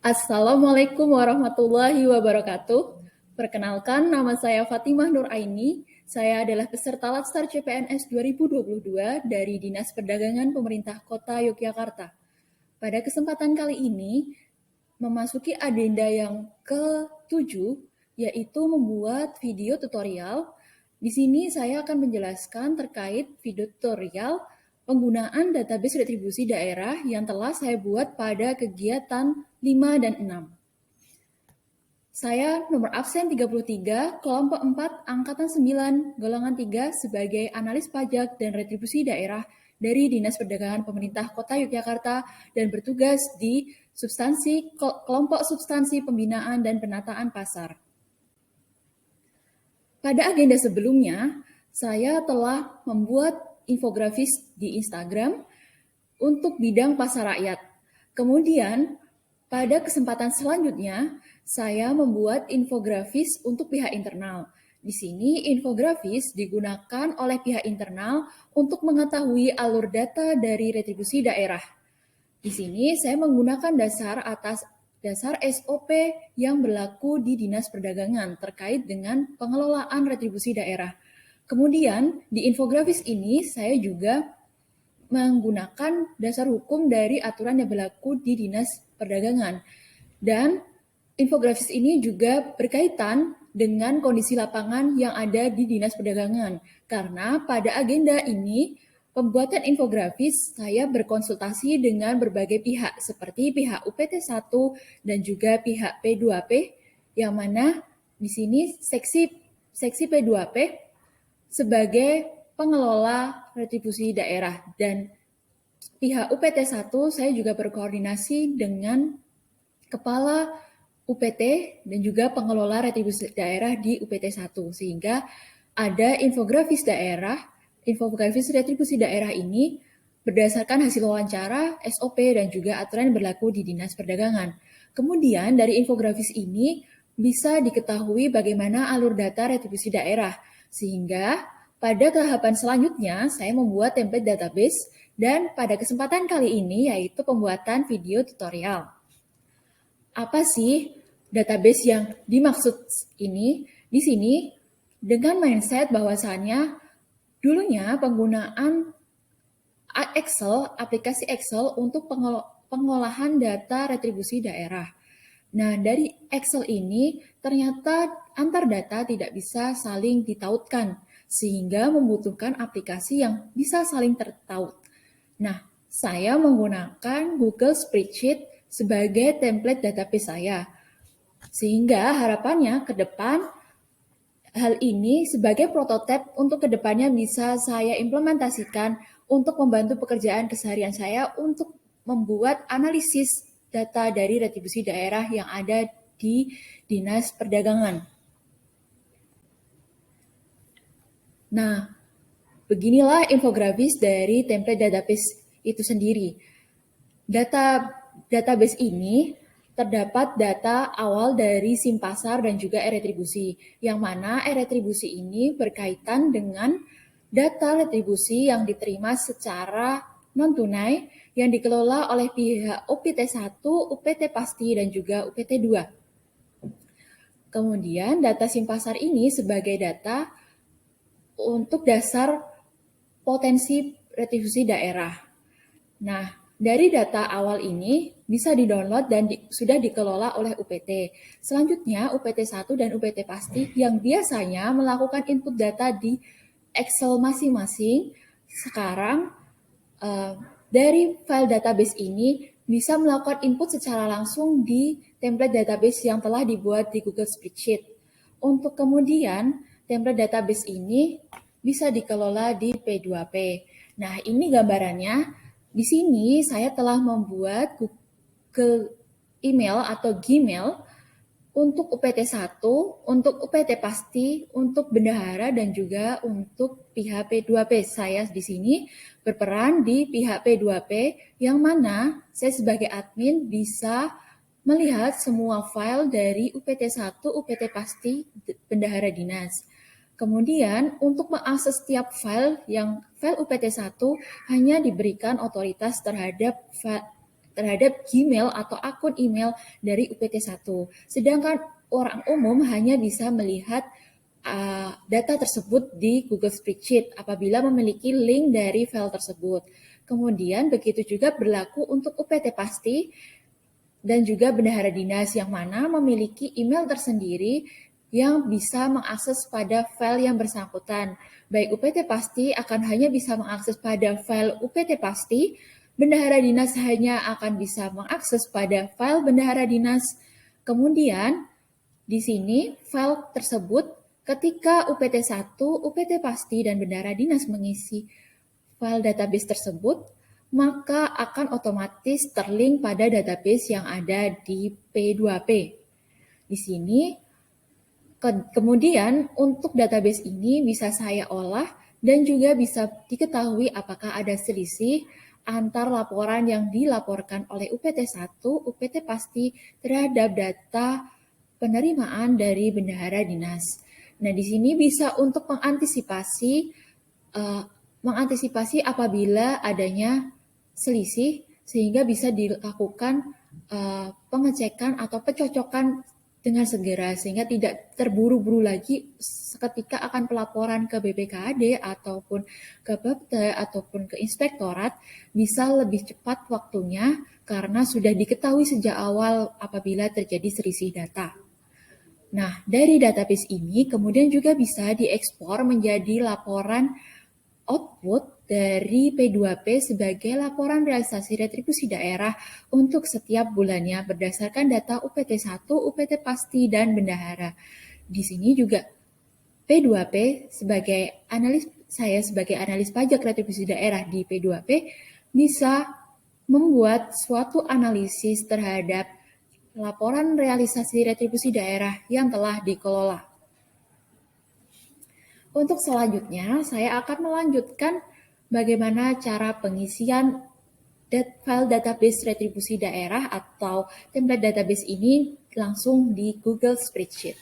Assalamualaikum warahmatullahi wabarakatuh. Perkenalkan, nama saya Fatimah Nur Aini. Saya adalah peserta Latsar CPNS 2022 dari Dinas Perdagangan Pemerintah Kota Yogyakarta. Pada kesempatan kali ini, memasuki agenda yang ke-7, yaitu membuat video tutorial. Di sini saya akan menjelaskan terkait video tutorial penggunaan database retribusi daerah yang telah saya buat pada kegiatan 5 dan 6. Saya nomor absen 33, kelompok 4, angkatan 9, golongan 3 sebagai analis pajak dan retribusi daerah dari Dinas Perdagangan Pemerintah Kota Yogyakarta dan bertugas di kelompok substansi pembinaan dan penataan pasar. Pada agenda sebelumnya, saya telah membuat infografis di Instagram untuk bidang pasar rakyat. Kemudian, pada kesempatan selanjutnya, saya membuat infografis untuk pihak internal. Di sini, infografis digunakan oleh pihak internal untuk mengetahui alur data dari retribusi daerah. Di sini, saya menggunakan dasar SOP yang berlaku di Dinas Perdagangan terkait dengan pengelolaan retribusi daerah. Kemudian, di infografis ini saya juga menggunakan dasar hukum dari aturan yang berlaku di Dinas Perdagangan. Dan infografis ini juga berkaitan dengan kondisi lapangan yang ada di Dinas Perdagangan. Karena pada agenda ini, pembuatan infografis saya berkonsultasi dengan berbagai pihak seperti pihak UPT 1 dan juga pihak P2P, yang mana di sini seksi P2P sebagai pengelola retribusi daerah, dan pihak UPT 1 saya juga berkoordinasi dengan kepala UPT dan juga pengelola retribusi daerah di UPT 1, sehingga ada infografis retribusi daerah ini berdasarkan hasil wawancara, SOP, dan juga aturan yang berlaku di Dinas Perdagangan. Kemudian dari infografis ini bisa diketahui bagaimana alur data retribusi daerah, sehingga pada tahapan selanjutnya saya membuat template database dan pada kesempatan kali ini yaitu pembuatan video tutorial. Apa sih database yang dimaksud ini? Di sini dengan mindset bahwasannya dulunya penggunaan aplikasi Excel untuk pengolahan data retribusi daerah. Nah, dari Excel ini ternyata antar data tidak bisa saling ditautkan, sehingga membutuhkan aplikasi yang bisa saling tertaut. Nah, saya menggunakan Google Spreadsheet sebagai template database saya. Sehingga harapannya ke depan hal ini sebagai prototipe untuk kedepannya bisa saya implementasikan untuk membantu pekerjaan keseharian saya untuk membuat analisis data dari retribusi daerah yang ada di Dinas Perdagangan. Nah, beginilah infografis dari template database itu sendiri. Database ini terdapat data awal dari SIM pasar dan juga e-retribusi, yang mana e-retribusi ini berkaitan dengan data retribusi yang diterima secara non-tunai yang dikelola oleh pihak UPT 1, UPT Pasti, dan juga UPT 2. Kemudian data SIM pasar ini sebagai data untuk dasar potensi retribusi daerah. Nah, dari data awal ini bisa di-download dan sudah dikelola oleh UPT. Selanjutnya, UPT 1 dan UPT Pasti yang biasanya melakukan input data di Excel masing-masing, sekarang dari file database ini bisa melakukan input secara langsung di template database yang telah dibuat di Google Spreadsheet. Untuk kemudian, template database ini bisa dikelola di P2P. Nah, ini gambarannya. Di sini saya telah membuat Google email atau Gmail untuk UPT 1, untuk UPT Pasti, untuk bendahara, dan juga untuk pihak P2P. Saya di sini berperan di pihak P2P, yang mana saya sebagai admin bisa melihat semua file dari UPT 1, UPT Pasti, bendahara dinas. Kemudian, untuk mengakses setiap file UPT 1 hanya diberikan otoritas terhadap terhadap Gmail atau akun email dari UPT1. Sedangkan orang umum hanya bisa melihat data tersebut di Google Spreadsheet apabila memiliki link dari file tersebut. Kemudian begitu juga berlaku untuk UPT Pasti dan juga bendahara dinas yang mana memiliki email tersendiri yang bisa mengakses pada file yang bersangkutan. Baik UPT Pasti akan hanya bisa mengakses pada file UPT Pasti, bendahara dinas hanya akan bisa mengakses pada file bendahara dinas. Kemudian di sini file tersebut ketika UPT1, UPT Pasti, dan bendahara dinas mengisi file database tersebut, maka akan otomatis terlink pada database yang ada di P2P. Di sini, kemudian untuk database ini bisa saya olah dan juga bisa diketahui apakah ada selisih antar laporan yang dilaporkan oleh UPT1, UPT Pasti terhadap data penerimaan dari bendahara dinas. Nah, di sini bisa untuk mengantisipasi apabila adanya selisih sehingga bisa dilakukan pengecekan atau pencocokan dengan segera sehingga tidak terburu-buru lagi ketika akan pelaporan ke BPKAD ataupun ke Bapte ataupun ke inspektorat bisa lebih cepat waktunya karena sudah diketahui sejak awal apabila terjadi selisih data. Nah, dari database ini kemudian juga bisa diekspor menjadi laporan output dari P2P sebagai laporan realisasi retribusi daerah untuk setiap bulannya berdasarkan data UPT1, UPT Pasti, dan bendahara. Di sini juga P2P saya sebagai analis pajak retribusi daerah di P2P bisa membuat suatu analisis terhadap laporan realisasi retribusi daerah yang telah dikelola. Untuk selanjutnya, saya akan melanjutkan bagaimana cara pengisian file database retribusi daerah atau template database ini langsung di Google Spreadsheet.